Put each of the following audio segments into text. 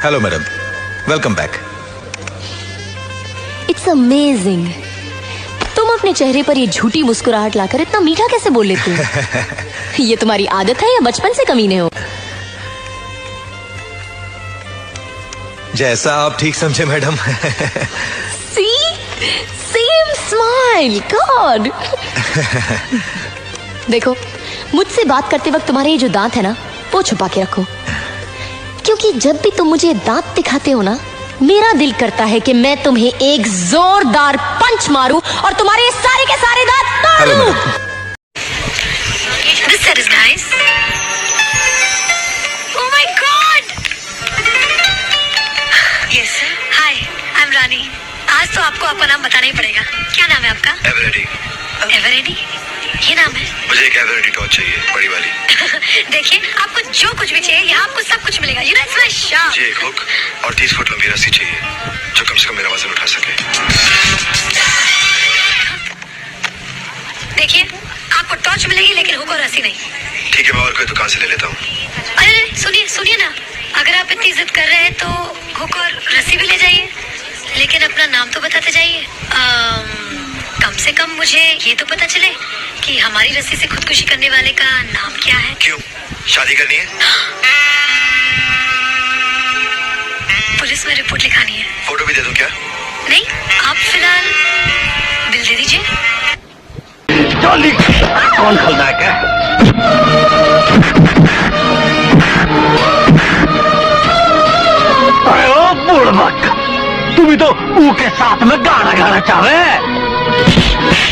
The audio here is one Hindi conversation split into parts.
Hello madam, welcome back. It's amazing. तुम अपने चेहरे पर ये झूठी मुस्कुराहट लाकर इतना मीठा कैसे बोल लेते हो? ये तुम्हारी आदत है या बचपन से कमीने हो? जैसा आप ठीक समझे मैडम। सी, सेम स्माइल, गॉड। देखो, मुझसे बात करते वक्त तुम्हारे ये जो दांत है ना, वो छुपा के रखो, क्योंकि जब भी तुम मुझे दांत दिखाते हो ना, मेरा दिल करता है कि मैं तुम्हें एक जोरदार पंच मारूं और तुम्हारे ये सारे के सारे दांत तोड़ दूं। This set is nice. Oh my God! Yes sir. Hi, I'm Rani. आज तो आपको आपका नाम बताना ही पड़ेगा। क्या नाम है आपका? एवरेडी। एवरेडी? ये नाम है? मुझे एक एवरेडी टॉर्च चाहिए, बड़ी वाली। देखिए, आपको जो कुछ भी चाहिए यहाँ आपको सब कुछ मिलेगा। You know, it's my shop. मुझे एक हुक और 30 फुट लंबी रस्सी चाहिए जो कम से कम मेरा वजन उठा सके। देखिए, आपको टॉर्च मिलेगी लेकिन हुक और रस्सी नहीं। ठीक है, मैं और कोई दुकान से ले लेता हूँ। अरे सुनिए सुनिए ना, अगर आप इतनी जिद कर रहे हैं तो हुक और रस्सी भी ले जाइए, लेकिन अपना नाम तो बताते जाइए। कम से कम मुझे ये तो पता चले कि हमारी रस्सी से खुदकुशी करने वाले का नाम क्या है। क्यों, शादी करनी है? पुलिस में रिपोर्ट लिखानी है। फोटो भी दे दूं क्या? नहीं, आप फिलहाल बिल दे दीजिए। जल्दी, कौन खलनायक है? अरे ओ बुड़बक, तुम तो ऊ के साथ में गाना गाना चाहे?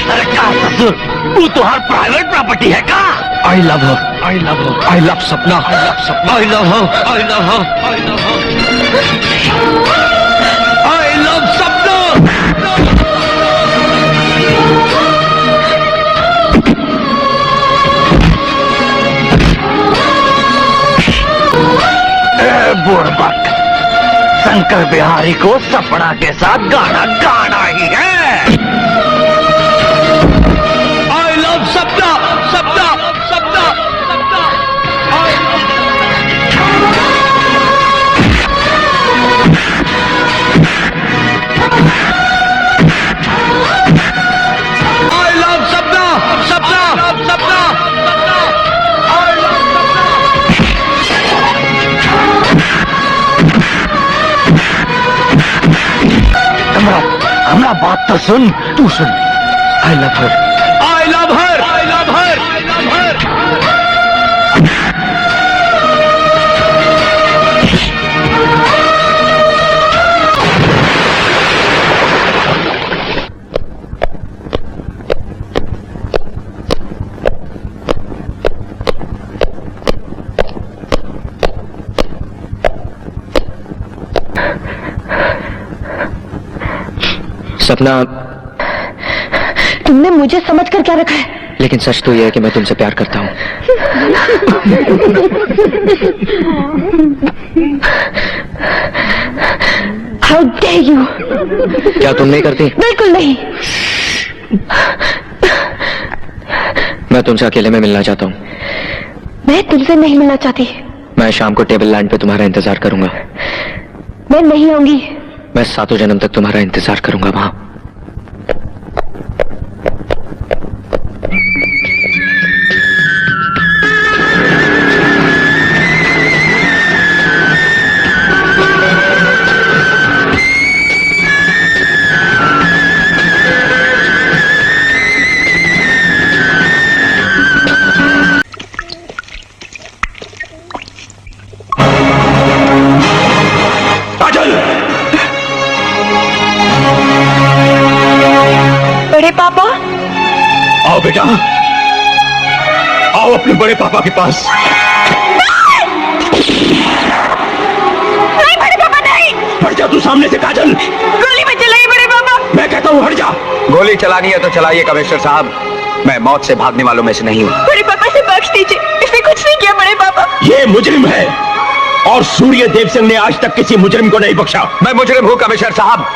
अरे क्या ससुर, तू तो हर प्राइवेट प्रॉपर्टी है का? आई love her, I love her, I love सपना, आई लव सपना, आई love her, I love her, I love her, I love सपना। बुड़बक, शंकर बिहारी को सपना के साथ गाना गाना ही है। आई लव सपना, सपना, सपना, सपना। आई लव सपना, सपना, सपना, सपना। आई लव सपना। हमरा बात तो सुन, तू सुन। I love her, I love her, I love her, I love her. Sapna, तुमने मुझे समझकर क्या रखा है? लेकिन सच तो यह है कि मैं तुमसे प्यार करता हूँ। How dare you? क्या तुम नहीं करती? बिल्कुल नहीं। मैं तुमसे अकेले में मिलना चाहता हूँ। मैं तुमसे नहीं मिलना चाहती। मैं शाम को टेबल लैंड पे तुम्हारा इंतजार करूंगा। मैं नहीं आऊंगी। मैं 7 जन्म तक तुम्हारा इंतजार करूंगा वहां। बड़े पापा, आओ बेटा, आओ अपने बड़े पापा के पास। नहीं बड़े पापा नहीं। हट जा तू सामने से काजल। गोली मत चलाइए बड़े पापा। मैं कहता हूँ हट जा। गोली चलानी है तो चलाइए कमिश्नर साहब, मैं मौत से भागने वालों में से नहीं हूँ। बड़े पापा से बख्श दीजिए, इसने कुछ नहीं किया बड़े पापा। ये मुजरिम है और सूर्य देव सिंह ने आज तक किसी मुजरिम को नहीं बख्शा। मैं मुजरिम हूँ कमिश्नर साहब,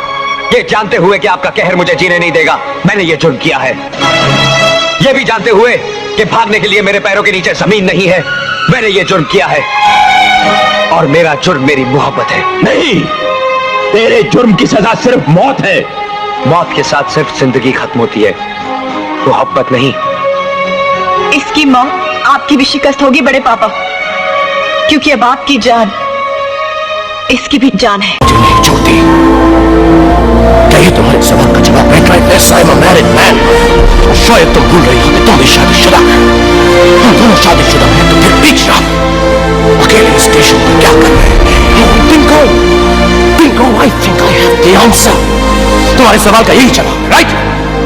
ये जानते हुए कि आपका कहर मुझे जीने नहीं देगा, मैंने ये जुर्म किया है। ये भी जानते हुए कि भागने के लिए मेरे पैरों के नीचे जमीन नहीं है। मैंने ये जुर्म किया है और मेरा जुर्म मेरी मोहब्बत है। नहीं, तेरे जुर्म की सजा सिर्फ मौत है। मौत के साथ सिर्फ जिंदगी खत्म होती है, मोहब्बत नहीं। इसकी मौत आपकी भी शिकस्त होगी बड़े पापा, क्योंकि अब आपकी जान इसकी भी जान है। छोटी, क्या ये तुम्हारे सवाल का जवाब है? Yes, I'm a married man। शायद तुम भूल रही हो कि तुम भी शादीशुदा है। हम दोनों शादीशुदा हैं, तो फिर बीच रात अकेले स्टेशन पर क्या कर रहे हैं? Bingo, I think I have the answer। तुम्हारे सवाल का यही जवाब, राइट?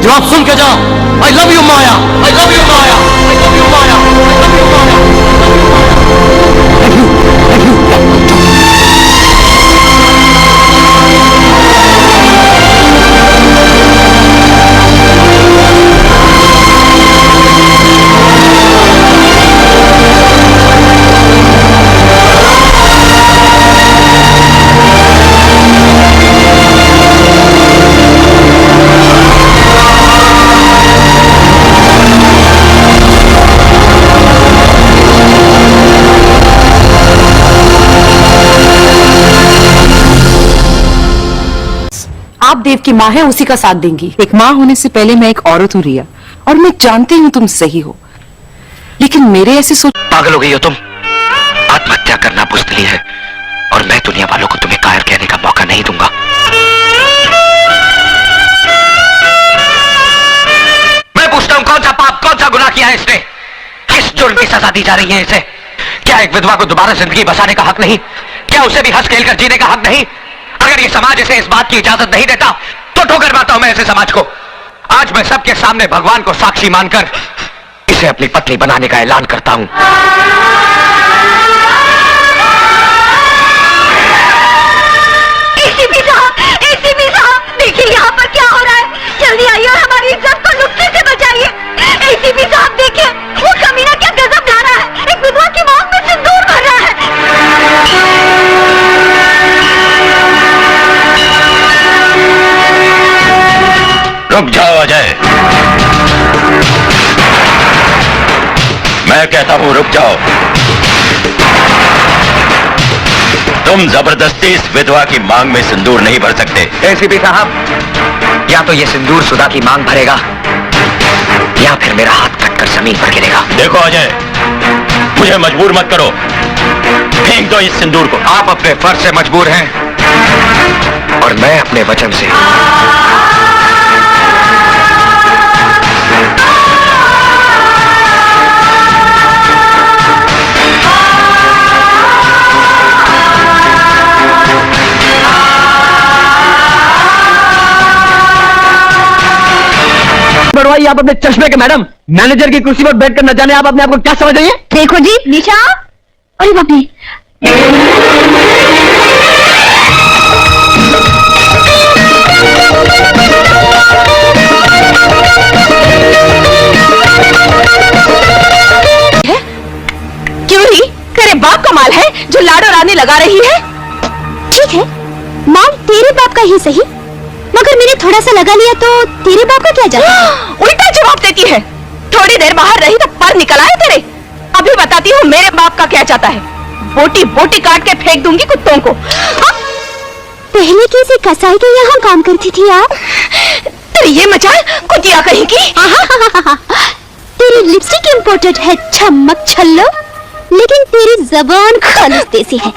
जवाब सुन के जाओ। I love you Maya, I love you Maya, I love you Maya, I love you Maya, I love you माया। आप देव की माँ है, उसी का साथ देंगी। एक माँ होने से पहले मैं एक औरत हूँ रिया, और मैं जानती हूँ तुम सही हो, लेकिन मेरे ऐसे सोच। पागल हो गई हो तुम। आत्महत्या करना बुज़दिली है और मैं दुनिया वालों को तुम्हें कायर कहने का मौका नहीं दूंगा। मैं पूछता हूं, कौन सा पाप, कौन सा गुनाह किया है इसने? किस जुर्म की सजा दी जा रही है इसे? क्या एक विधवा को दोबारा जिंदगी बसाने का हक नहीं? क्या उसे भी हंस खेल कर जीने का हक नहीं? अगर ये समाज इसे इस बात की इजाजत नहीं देता तो ठोकर मारता हूं मैं ऐसे समाज को। आज मैं सबके सामने भगवान को साक्षी मानकर इसे अपनी पत्नी बनाने का ऐलान करता हूं। एसीपी साहब, देखिए यहाँ पर क्या हो रहा है। जल्दी आइए और हमारी इज्जत को नुकसान से बचाइए। एसीपी साहब देखिए, वो कमीना क्या गजब ला रहा है। एक विधवा की मांग में सिंदूर भर रहा है। रुक जाओ अजय, मैं कहता हूं रुक जाओ। तुम जबरदस्ती इस विधवा की मांग में सिंदूर नहीं भर सकते। एसीपी साहब, या तो ये सिंदूर सुधा की मांग भरेगा या फिर मेरा हाथ कटकर जमीन पर गिरेगा। देखो अजय, मुझे मजबूर मत करो, फेंक दो इस सिंदूर को। आप अपने फर्ज से मजबूर हैं और मैं अपने वचन से। बढ़वाई आप अपने चश्मे के मैडम, मैनेजर की कुर्सी पर बैठकर न जाने आप अपने आप को क्या समझ रही है? देखो जी निशा, अरे बाप रे, क्यों ही? तेरे बाप का माल है जो लाडो रानी लगा रही है। ठीक है, माल तेरे बाप का ही सही, मगर मैंने थोड़ा सा लगा लिया तो तेरे बाप का क्या जाता? उल्टा जवाब देती है। थोड़ी देर बाहर रही तो पर निकल आए तेरे। अभी बताती हूँ मेरे बाप का क्या चाहता है। बोटी बोटी काट के फेंक दूंगी कुत्तों को। पहले किसी कसाई के यहाँ काम करती थी आप? तेरी ये मचाल कुतिया कहीं की। तेरी लिपस्टिक इम्पोर्टेड है चमक छल्लो, लेकिन तेरी जबान खालिस देसी है।